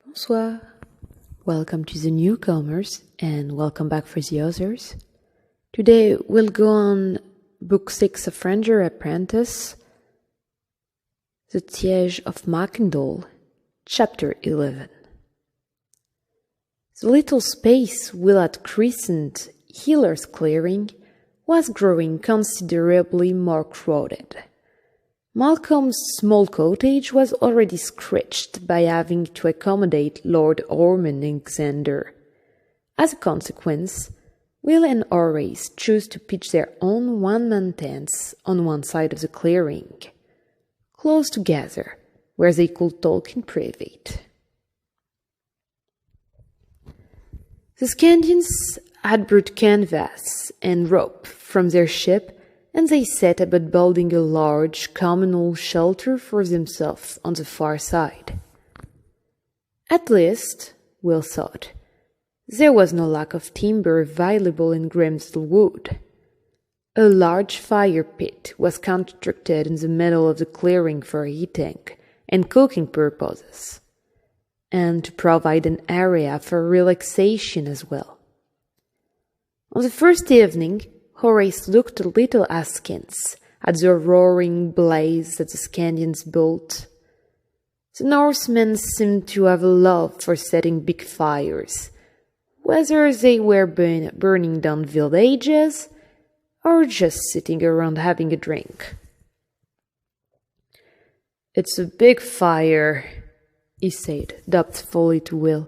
Bonsoir. Welcome to the newcomers and welcome back for the others. Today we'll go on Book 6 of Ranger Apprentice, The Siege of Mackendall, Chapter 11. The little space Will had christened Healer's Clearing was growing considerably more crowded. Malcolm's small cottage was already scratched by having to accommodate Lord Ormond and Xander. As a consequence, Will and Horace chose to pitch their own one-man tents on one side of the clearing, close together, where they could talk in private. The Scandians had brought canvas and rope from their ship, and they set about building a large communal shelter for themselves on the far side. At least, Will thought, there was no lack of timber available in Grimsdale Wood. A large fire pit was constructed in the middle of the clearing for heating and cooking purposes, and to provide an area for relaxation as well. On the first evening, Horace looked a little askance at the roaring blaze that the Scandians built. The Norsemen seemed to have a love for setting big fires, whether they were burning down villages or just sitting around having a drink. "It's a big fire," he said doubtfully to Will.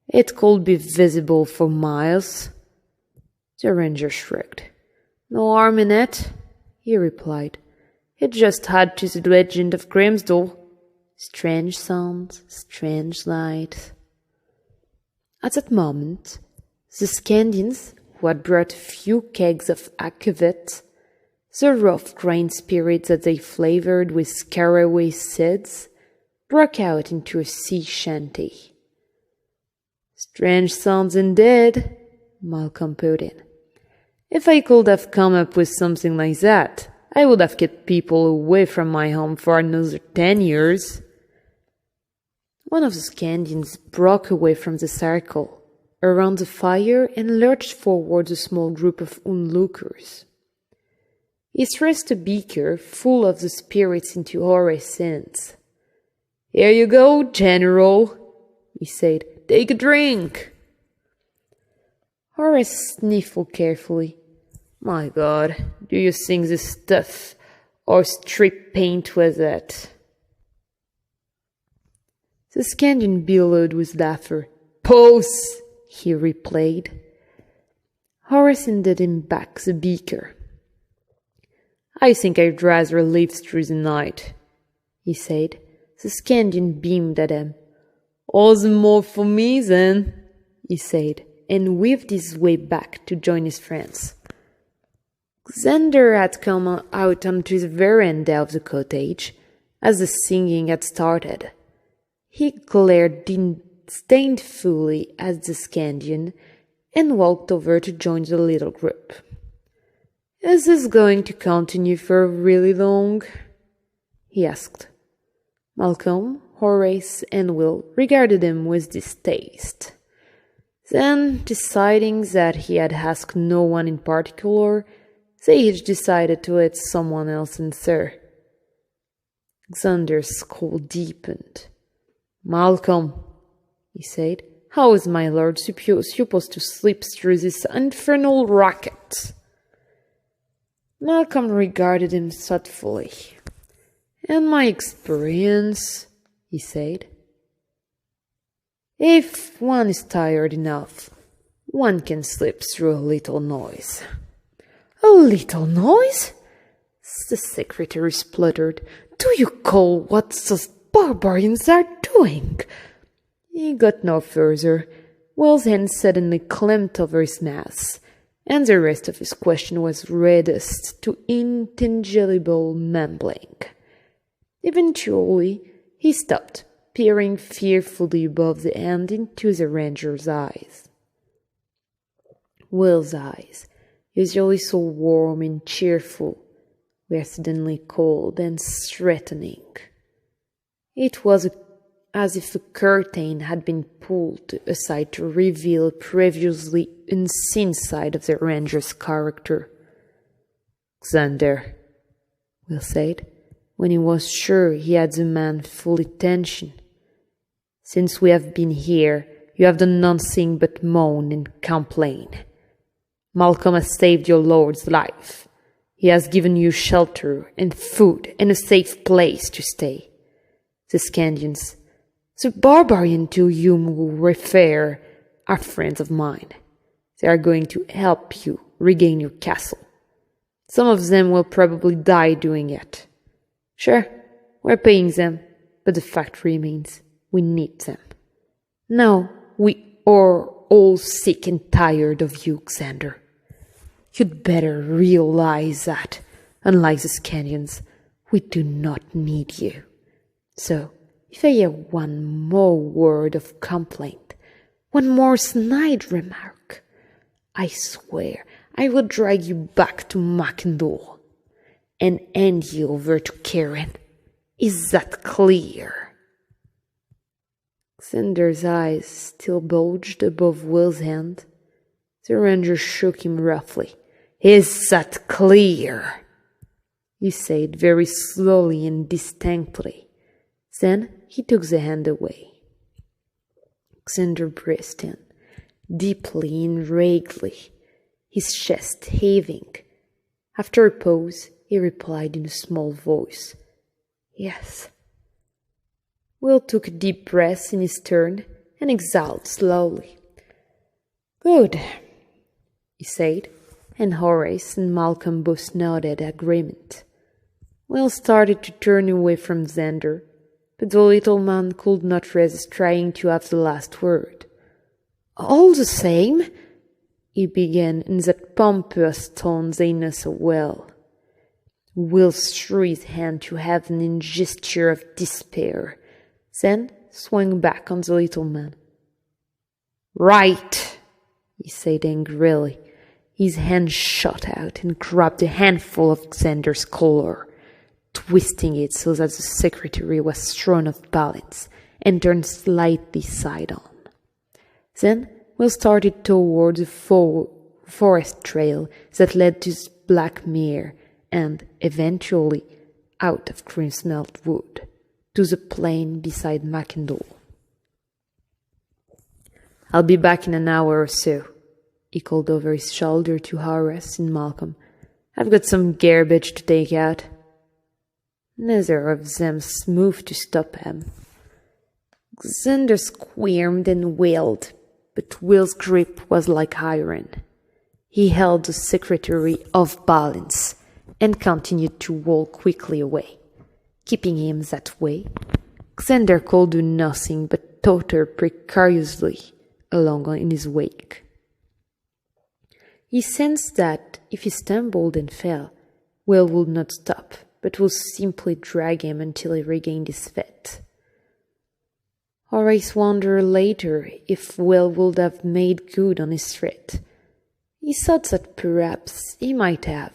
"It could be visible for miles." The ranger shrugged. "No harm in it," he replied. "It just adds to the legend of Grimsdale. Strange sounds, strange light." At that moment, the Scandians, who had brought a few kegs of aquavit, the rough grain spirits that they flavored with caraway seeds, broke out into a sea shanty. "Strange sounds indeed," Malcolm put in. "If I could have come up with something like that, I would have kept people away from my home for another 10 years. One of the Scandians broke away from the circle around the fire and lurched forward a small group of onlookers. He thrust a beaker full of the spirits into Horace's hands. "Here you go, General," he said. "Take a drink." Horace sniffled carefully. "My God, do you sing this stuff or strip paint with it?" The Scandian bellowed with laughter. "Pose!" he replied. Horace handed him back the beaker. "I think I'd rather live through the night," he said. The Scandian beamed at him. "All the more for me, then," he said, and weaved his way back to join his friends. Xander had come out onto the veranda of the cottage as the singing had started. He glared disdainfully at the Scandian and walked over to join the little group. "Is this going to continue for really long?" he asked. Malcolm, Horace, and Will regarded him with distaste. Then, deciding that he had asked no one in particular, they each decided to let someone else answer. Xander's skull deepened. "Malcolm," he said, "how is my lord supposed to sleep through this infernal racket?" Malcolm regarded him thoughtfully. "In my experience," he said, "if one is tired enough, one can slip through a little noise." "A little noise?" the secretary spluttered. "Do you call what those barbarians are doing?" He got no further. Will's hand suddenly clamped over his mouth, and the rest of his question was reduced to intelligible mumbling. Eventually, he stopped, peering fearfully above the hand into the ranger's eyes. Will's eyes, usually so warm and cheerful, were suddenly cold and threatening. It was a as if a curtain had been pulled aside to reveal a previously unseen side of the ranger's character. "Xander," Will said, when he was sure he had the man's full attention. "Since we have been here, you have done nothing but moan and complain. Malcolm has saved your lord's life. He has given you shelter and food and a safe place to stay. The Scandians, the barbarian to whom we refer, are friends of mine. They are going to help you regain your castle. Some of them will probably die doing it. Sure, we're paying them, but the fact remains, we need them. Now we are all sick and tired of you, Xander. You'd better realize that, unlike the Scandians, we do not need you. So, if I hear one more word of complaint, one more snide remark, I swear I will drag you back to Mackendall and hand you over to Karen. Is that clear?" Xander's eyes still bulged above Will's hand. The ranger shook him roughly. "Is that clear?" he said very slowly and distinctly. Then he took the hand away. Xander breathed in, deeply and vaguely, his chest heaving. After a pause, he replied in a small voice, "Yes." Will took a deep breath in his turn and exhaled slowly. "Good," he said, and Horace and Malcolm both nodded agreement. Will started to turn away from Xander, but the little man could not resist trying to have the last word. "All the same," he began in that pompous tone they know so well. Will threw his hand to heaven in gesture of despair, then swung back on the little man. "Right," he said angrily. His hand shot out and grabbed a handful of Xander's collar, twisting it so that the secretary was thrown off balance and turned slightly side on. Then Will started toward the forest trail that led to Black Mere and, eventually, out of Grimsmelt Wood, to the plain beside Mackendall. "I'll be back in an hour or so," he called over his shoulder to Horace and Malcolm. "I've got some garbage to take out." Neither of them moved to stop him. Xander squirmed and wailed, but Will's grip was like iron. He held the secretary off balance and continued to walk quickly away. Keeping him that way, Xander could do nothing but totter precariously along in his wake. He sensed that if he stumbled and fell, Will would not stop, but would simply drag him until he regained his feet. Horace wondered later if Will would have made good on his threat. He thought that perhaps he might have,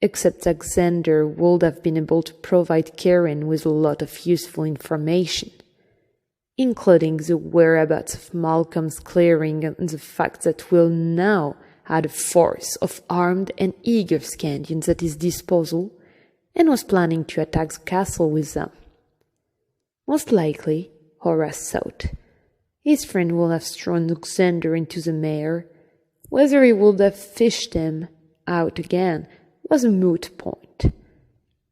except that Xander would have been able to provide Karen with a lot of useful information, including the whereabouts of Malcolm's clearing and the fact that Will now had a force of armed and eager Scandians at his disposal and was planning to attack the castle with them. Most likely, Horace thought, his friend would have thrown Xander into the mare. Whether he would have fished him out again was a moot point,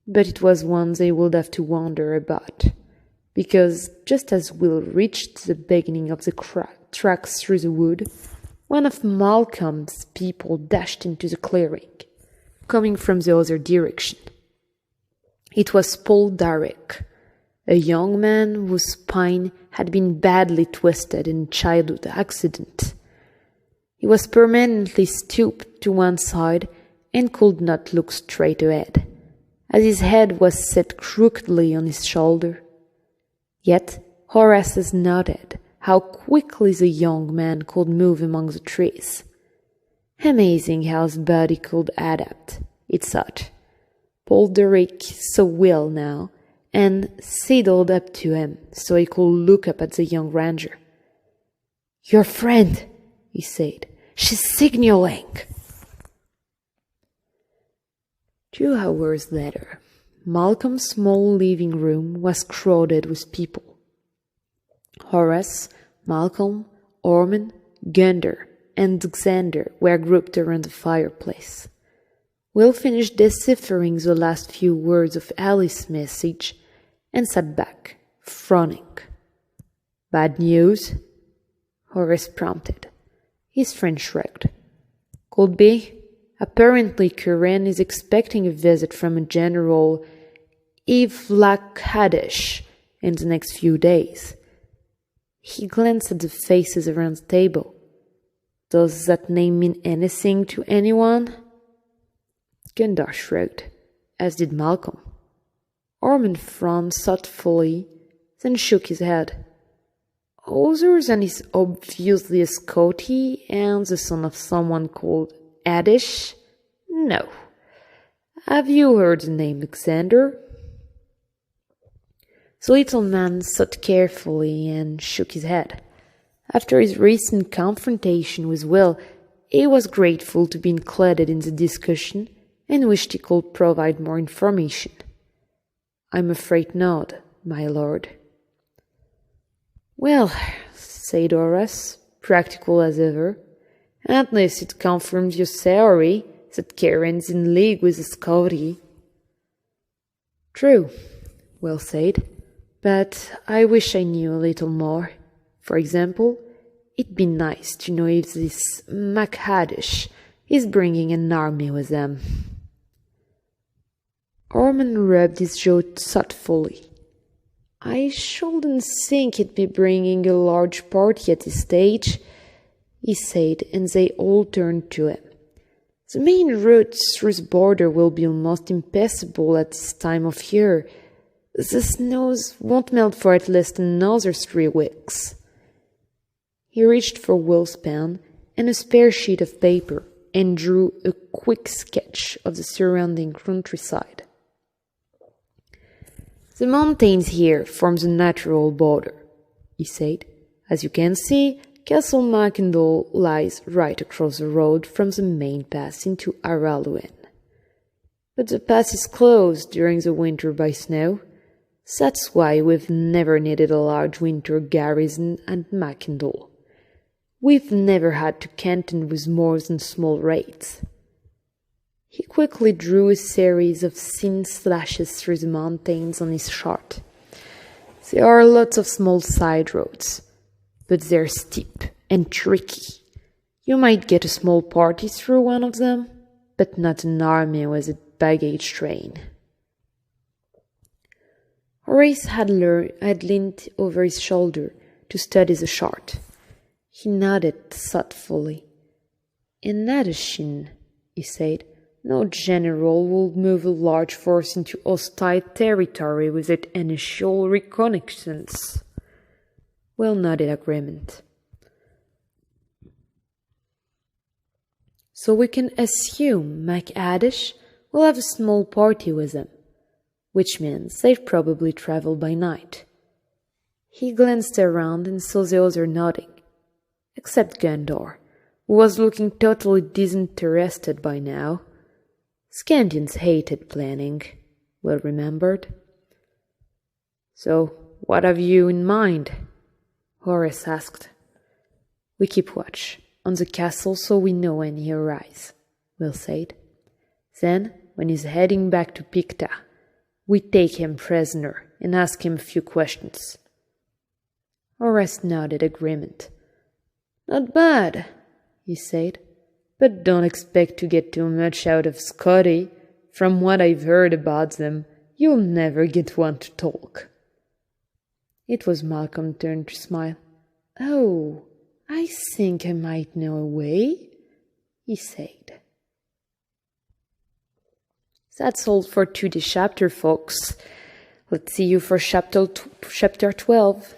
but it was one they would have to wonder about, because just as Will reached the beginning of the tracks through the wood, one of Malcolm's people dashed into the clearing, coming from the other direction. It was Paul Darrick, a young man whose spine had been badly twisted in a childhood accident. He was permanently stooped to one side and could not look straight ahead, as his head was set crookedly on his shoulder. Yet Horace noted how quickly the young man could move among the trees. Amazing how his body could adapt, it thought. Paul Derrick saw Will now, and sidled up to him so he could look up at the young ranger. "Your friend," he said. "She's signaling." 2 hours later, Malcolm's small living room was crowded with people. Horace, Malcolm, Ormond, Gunder, and Xander were grouped around the fireplace. Will finished deciphering the last few words of Alice's message and sat back, frowning. "Bad news?" Horace prompted. His friend shrugged. "Could be. Apparently Curran is expecting a visit from a General Evlak-Hadesh in the next few days." He glanced at the faces around the table. "Does that name mean anything to anyone?" Gundar shrugged, as did Malcolm. Ormond frowned thoughtfully, then shook his head. "Other than he's obviously a Scotty and the son of someone called Adish? No. Have you heard the name Alexander?" The little man thought carefully and shook his head. After his recent confrontation with Will, he was grateful to be included in the discussion and wished he could provide more information. "I'm afraid not, my lord." "Well," said Horace, practical as ever, "at least it confirms your theory that Karen's in league with the Scotty." "True," Will said, "but I wish I knew a little more. For example, it'd be nice to know if this MacHadish is bringing an army with them." Ormond rubbed his jaw thoughtfully. "I shouldn't think he'd be bringing a large party at this stage," he said, and they all turned to him. "The main route through the border will be almost impassable at this time of year. The snows won't melt for at least another 3 weeks. He reached for Will's pen and a spare sheet of paper and drew a quick sketch of the surrounding countryside. "The mountains here form the natural border," he said. "As you can see, Castle Mackendall lies right across the road from the main pass into Araluen. But the pass is closed during the winter by snow. That's why we've never needed a large winter garrison at Mackendall. We've never had to contend with more than small raids." He quickly drew a series of thin slashes through the mountains on his chart. "There are lots of small side roads, but they're steep and tricky. You might get a small party through one of them, but not an army with a baggage train." Horace had leaned over his shoulder to study the chart. He nodded thoughtfully. "In Nadashin," he said, "no general would move a large force into hostile territory without initial reconnaissance." Will nodded agreement. "So we can assume MacAdish will have a small party with them, which means they've probably traveled by night." He glanced around and saw the others nodding, except Gundor, who was looking totally disinterested by now. Scandians hated planning, Will remembered. "So, what have you in mind?" Horace asked. "We keep watch on the castle so we know when he arrives," Will said. "Then, when he's heading back to Picta, we take him prisoner and ask him a few questions." Horace nodded agreement. "Not bad," he said, "but don't expect to get too much out of Scotty. From what I've heard about them, you'll never get one to talk." It was Malcolm's turn to smile. "Oh, I think I might know a way," he said. That's all for today's chapter, folks. Let's see you for chapter 12.